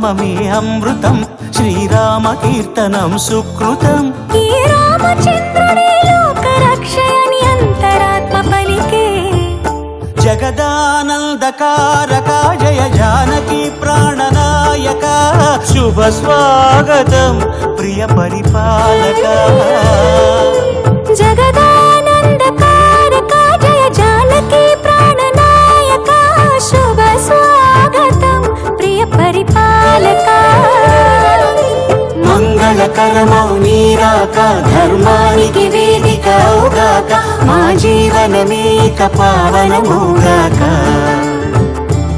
నామమే అమృతం, శ్రీరామ కీర్తనం సుకృతం. ఈ రామచంద్రుడే లోకరక్షయని అంతరాత్మ పలికే. జగదానందకారక జయ జానకి ప్రాణనాయక, శుభ స్వాగతం ప్రియ పరిపాలక. జగదానందకారక జయ జానకి ప్రాణనాయక, శుభ స్వాగతం ప్రియ పరిపాలక. మంగళకరమౌ నీరాక, ధర్మానికి వేదిక అవుగాక, మా జీవనమేక పావనమౌగాక.